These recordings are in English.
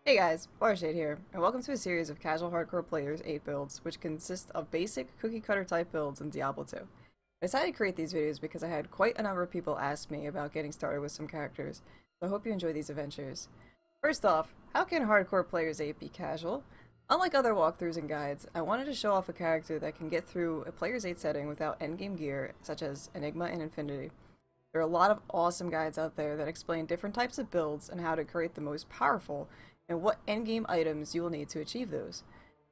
Hey guys, Barshade here, and welcome to a series of casual hardcore players 8 builds, which consist of basic cookie cutter type builds in Diablo 2. I decided to create these videos because I had quite a number of people ask me about getting started with some characters, so I hope you enjoy these adventures. First off, how can hardcore players 8 be casual? Unlike other walkthroughs and guides, I wanted to show off a character that can get through a player's 8 setting without endgame gear, such as Enigma and Infinity. There are a lot of awesome guides out there that explain different types of builds and how to create the most powerful and what endgame items you will need to achieve those.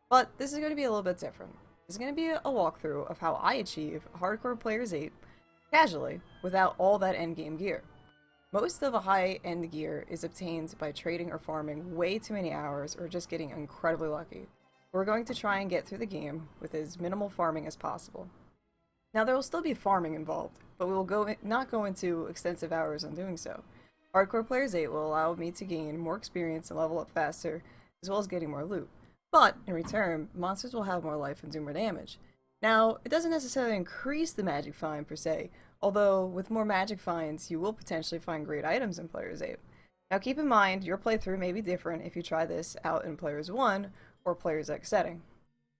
But this is going to be a little bit different. This is going to be a walkthrough of how I achieve Hardcore Players 8 casually without all that endgame gear. Most of a high-end gear is obtained by trading or farming way too many hours or just getting incredibly lucky. We're going to try and get through the game with as minimal farming as possible. Now there will still be farming involved, but we will not go into extensive hours on doing so. Hardcore Players 8 will allow me to gain more experience and level up faster, as well as getting more loot. But, in return, monsters will have more life and do more damage. Now, it doesn't necessarily increase the magic find per se, although with more magic finds, you will potentially find great items in Players 8. Now keep in mind, your playthrough may be different if you try this out in Players 1 or Players X setting.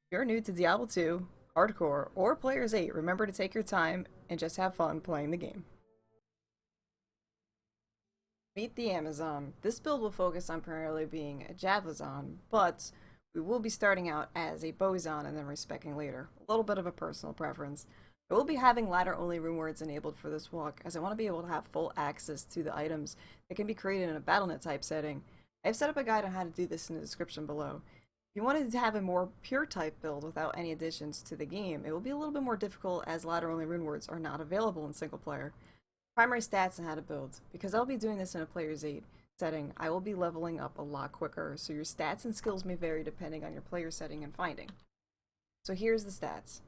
If you're new to Diablo 2, Hardcore, or Players 8, remember to take your time and just have fun playing the game. Meet the Amazon. This build will focus on primarily being a Javelin, but we will be starting out as a Bozon and then respecing later. A little bit of a personal preference. I will be having ladder only rune words enabled for this walk, as I want to be able to have full access to the items that can be created in a BattleNet type setting. I have set up a guide on how to do this in the description below. If you wanted to have a more pure type build without any additions to the game, it will be a little bit more difficult as ladder only rune words are not available in single player. Primary stats and how to build. Because I'll be doing this in a Player's 8 setting, I will be leveling up a lot quicker, so your stats and skills may vary depending on your player setting and finding. So here's the stats.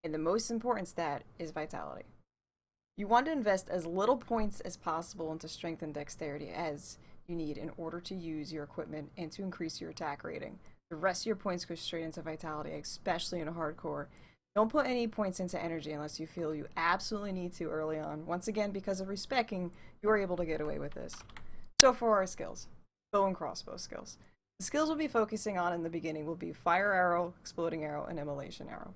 And the most important stat is Vitality. You want to invest as little points as possible into strength and dexterity as you need in order to use your equipment and to increase your attack rating. The rest of your points go straight into Vitality, especially in a hardcore. Don't put any points into energy unless you feel you absolutely need to early on. Once again, because of respecking, you are able to get away with this. So for our skills, bow and crossbow skills. The skills we'll be focusing on in the beginning will be Fire Arrow, Exploding Arrow, and Immolation Arrow.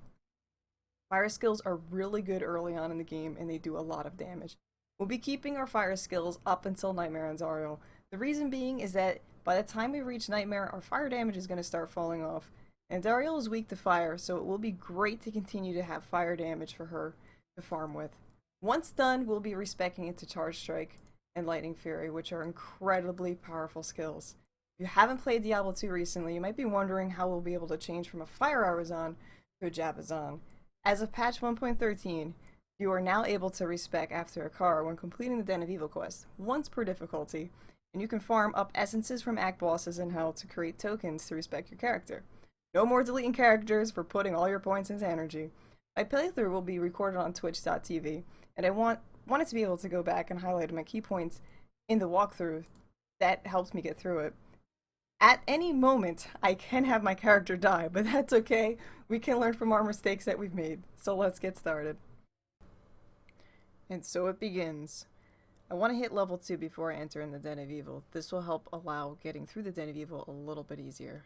Fire skills are really good early on in the game and they do a lot of damage. We'll be keeping our fire skills up until Nightmare and Zariel. The reason being is that by the time we reach Nightmare, our fire damage is going to start falling off. And Dariel is weak to fire, so it will be great to continue to have fire damage for her to farm with. Once done, we'll be respecking it to Charge Strike and Lightning Fury, which are incredibly powerful skills. If you haven't played Diablo 2 recently, you might be wondering how we'll be able to change from a Fire Arizon to a Javazon. As of patch 1.13, you are now able to respec after a car when completing the Den of Evil quest, once per difficulty, and you can farm up essences from act bosses in Hell to create tokens to respec your character. No more deleting characters for putting all your points into energy. My playthrough will be recorded on twitch.tv, and I wanted to be able to go back and highlight my key points in the walkthrough that helps me get through it. At any moment, I can have my character die, but that's okay. We can learn from our mistakes that we've made. So let's get started. And so it begins. I want to hit level 2 before I enter in the Den of Evil. This will help allow getting through the Den of Evil a little bit easier.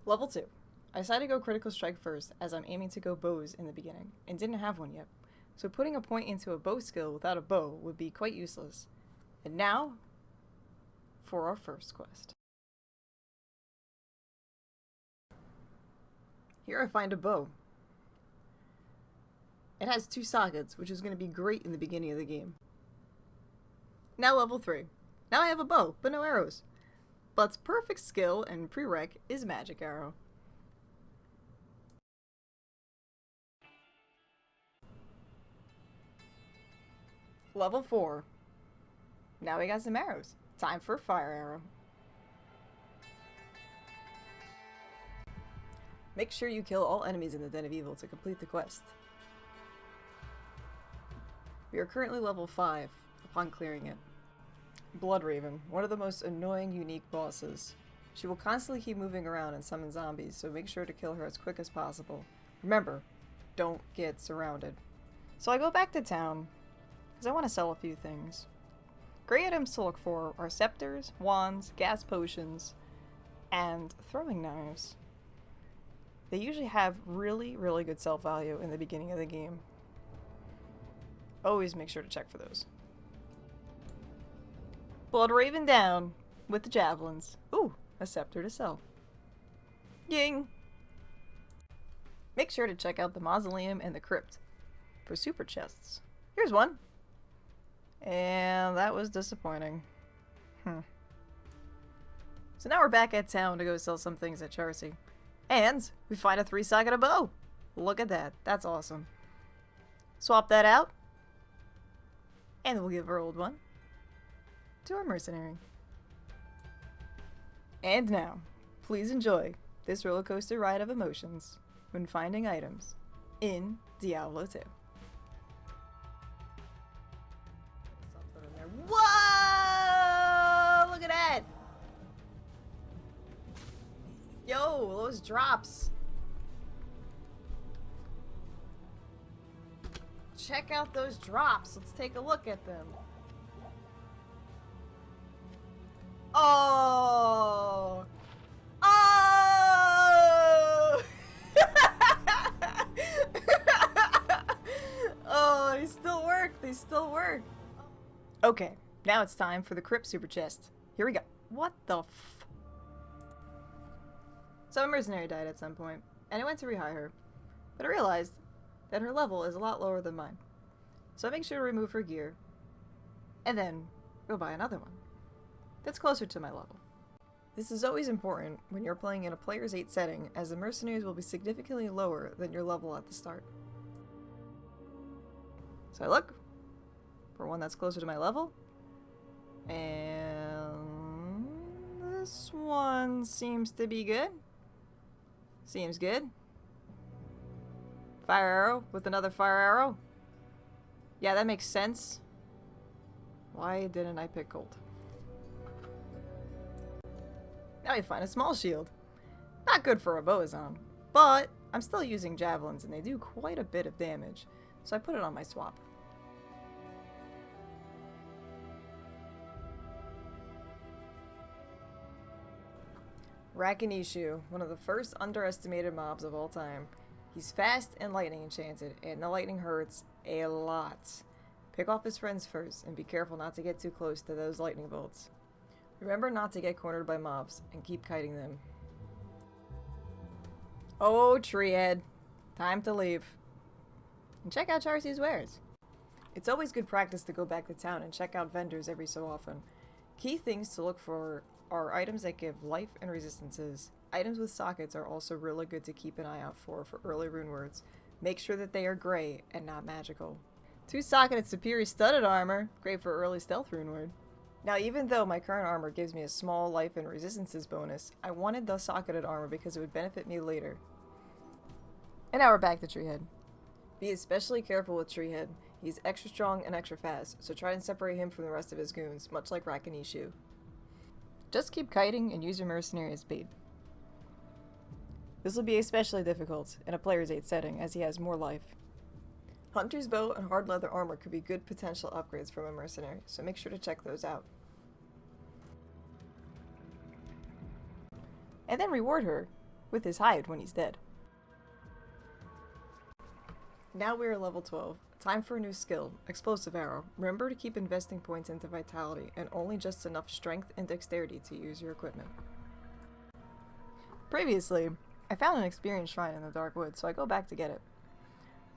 Level 2. I decided to go Critical Strike first, as I'm aiming to go bows in the beginning, and didn't have one yet. So putting a point into a bow skill without a bow would be quite useless. And now, for our first quest. Here I find a bow. It has 2 sockets, which is going to be great in the beginning of the game. Now level 3. Now I have a bow, but no arrows. But perfect skill and prereq is Magic Arrow. Level 4. Now we got some arrows. Time for Fire Arrow. Make sure you kill all enemies in the Den of Evil to complete the quest. We are currently level 5 upon clearing it. Bloodraven, one of the most annoying unique bosses. She will constantly keep moving around and summon zombies, so make sure to kill her as quick as possible. Remember, don't get surrounded. So I go back to town, because I want to sell a few things. Great items to look for are scepters, wands, gas potions, and throwing knives. They usually have really, really good self-value in the beginning of the game. Always make sure to check for those. Blood Raven down with the javelins. Ooh, a scepter to sell. Ying! Make sure to check out the mausoleum and the crypt for super chests. Here's one. And that was disappointing. So now we're back at town to go sell some things at Charcy. And we find a 3-socketed bow. Look at that. That's awesome. Swap that out. And we'll give our old one to our mercenary. And now, please enjoy this roller coaster ride of emotions when finding items in Diablo 2. Whoa! Look at that! Yo, those drops. Check out those drops. Let's take a look at them. Oh! Oh! Oh, they still work. They still work. Okay, now it's time for the Crypt Super Chest. Here we go. What the f... So a mercenary died at some point, and I went to rehire her, but I realized that her level is a lot lower than mine. So I make sure to remove her gear, and then go buy another one that's closer to my level. This is always important when you're playing in a Player's 8 setting, as the mercenaries will be significantly lower than your level at the start. So I look for one that's closer to my level, and this one seems to be good. Seems good. Fire arrow with another fire arrow. Yeah, that makes sense. Why didn't I pick gold? Now we find a small shield. Not good for a boazon, but I'm still using javelins and they do quite a bit of damage, so I put it on my swap. Rakanishu, one of the first underestimated mobs of all time. He's fast and lightning enchanted, and the lightning hurts a lot. Pick off his friends first, and be careful not to get too close to those lightning bolts. Remember not to get cornered by mobs, and keep kiting them. Oh, Treehead. Time to leave. And check out Charcy's wares. It's always good practice to go back to town and check out vendors every so often. Key things to look for are items that give life and resistances. Items with sockets are also really good to keep an eye out for early rune words. Make sure that they are gray and not magical. 2-socketed superior studded armor, great for early stealth rune word. Now, even though my current armor gives me a small life and resistances bonus, I wanted the socketed armor because it would benefit me later. And now we're back to Treehead. Be especially careful with Treehead. He's extra strong and extra fast, so try and separate him from the rest of his goons, much like Rakanishu. Just keep kiting and use your mercenary as bait. This will be especially difficult in a Player's 8 setting, as he has more life. Hunter's bow and hard leather armor could be good potential upgrades from a mercenary, so make sure to check those out. And then reward her with his hide when he's dead. Now we are level 12. Time for a new skill, Explosive Arrow. Remember to keep investing points into Vitality, and only just enough strength and dexterity to use your equipment. Previously, I found an experience shrine in the Dark Woods, so I go back to get it.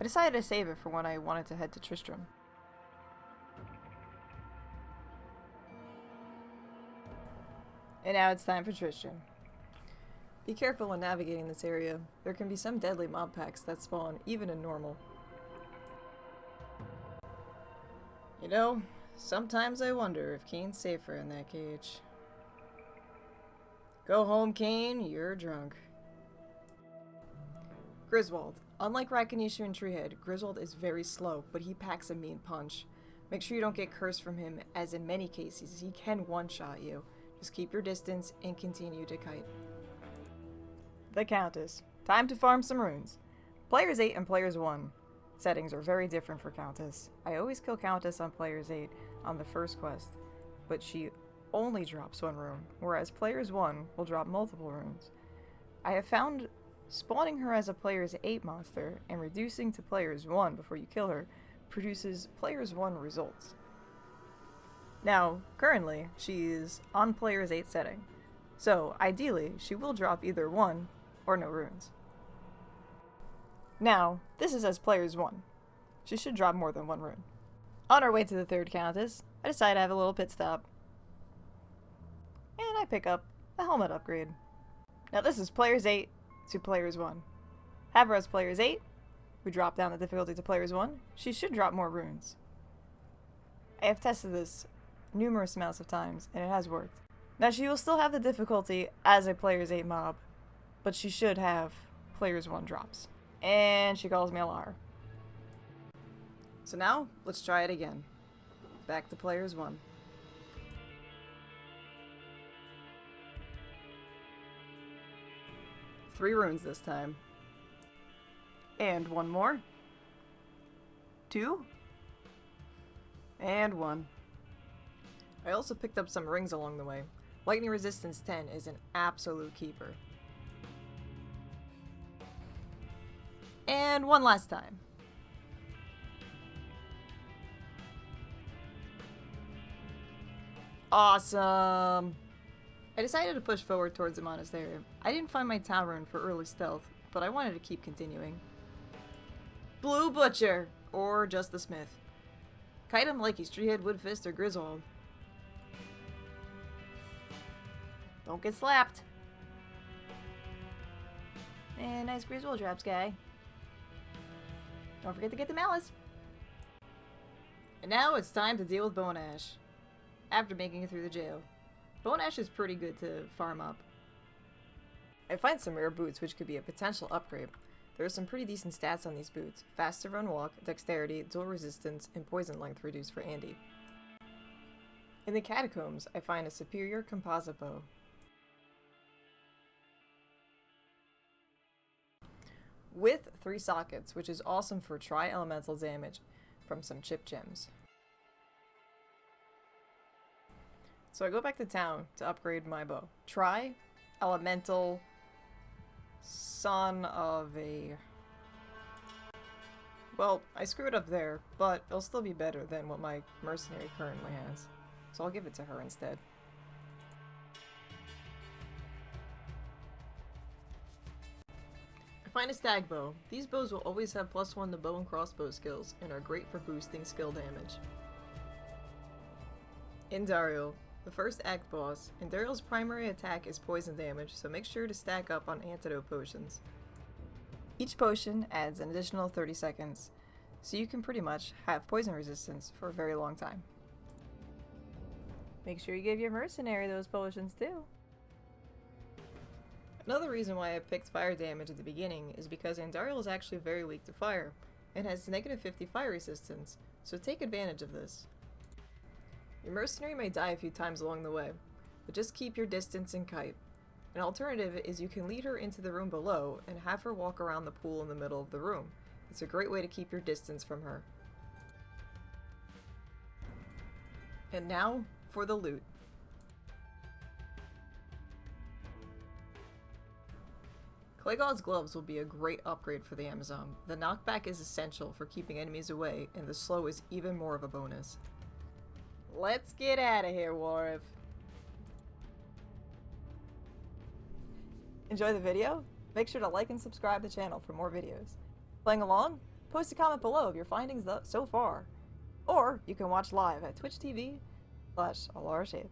I decided to save it for when I wanted to head to Tristram. And now it's time for Tristram. Be careful when navigating this area. There can be some deadly mob packs that spawn even in normal. You know, sometimes I wonder if Kane's safer in that cage. Go home, Kane, you're drunk. Griswold. Unlike Rakanishu and Treehead, Griswold is very slow, but he packs a mean punch. Make sure you don't get cursed from him, as in many cases, he can one-shot you. Just keep your distance and continue to kite. The Countess. Time to farm some runes. Players 8 and Players 1 settings are very different for Countess. I always kill Countess on Players 8 on the first quest. but she only drops 1 rune, whereas players 1 will drop multiple runes. I have found spawning her as a player's 8 monster and reducing to player's 1 before you kill her produces player's 1 results. Now, currently, she is on player's 8 setting, so ideally she will drop either 1 or no runes. Now, this is as player's 1. She should drop more than 1 rune. On our way to the 3rd Countess, I decide to have a little pit stop. And I pick up a helmet upgrade. Now this is player's 8 to player's 1. Have her as player's 8. We drop down the difficulty to player's 1. She should drop more runes. I have tested this numerous amounts of times, and it has worked. Now she will still have the difficulty as a player's 8 mob, but she should have player's 1 drops. And she calls me a liar. So now, let's try it again. Back to player's 1. Three runes this time. And 1 more. 2. And 1. I also picked up some rings along the way. Lightning resistance 10 is an absolute keeper. And 1 last time. Awesome! I decided to push forward towards the monastery. I didn't find my town rune for early stealth, but I wanted to keep continuing. Blue Butcher! Or just the Smith. Kite him like he's Treehead, Woodfist, or Griswold. Don't get slapped! And nice Griswold drops, guy. Don't forget to get the Malice! And now it's time to deal with Bone Ash. After making it through the jail. Bone Ash is pretty good to farm up. I find some rare boots which could be a potential upgrade. There are some pretty decent stats on these boots. Faster run walk, dexterity, dual resistance, and poison length reduced for Andy. In the catacombs, I find a superior composite bow. With 3 sockets, which is awesome for tri-elemental damage from some chip gems. So I go back to town to upgrade my bow. Tri-elemental son of a... Well, I screwed up there, but it'll still be better than what my mercenary currently has. So I'll give it to her instead. I find a stag bow. These bows will always have +1 to bow and crossbow skills, and are great for boosting skill damage. Indariel. The first act boss, Indariel's primary attack is poison damage, so make sure to stack up on antidote potions. Each potion adds an additional 30 seconds, so you can pretty much have poison resistance for a very long time. Make sure you give your mercenary those potions too. Another reason why I picked fire damage at the beginning is because Andariel is actually very weak to fire, and has -50 fire resistance, so take advantage of this. Your mercenary may die a few times along the way, but just keep your distance and kite. An alternative is you can lead her into the room below and have her walk around the pool in the middle of the room. It's a great way to keep your distance from her. And now, for the loot. Clay God's gloves will be a great upgrade for the Amazon. The knockback is essential for keeping enemies away, and the slow is even more of a bonus. Let's get out of here, Warif. Enjoy the video? Make sure to like and subscribe to the channel for more videos. Playing along? Post a comment below of your findings so far. Or you can watch live at Twitch TV/AlarShape.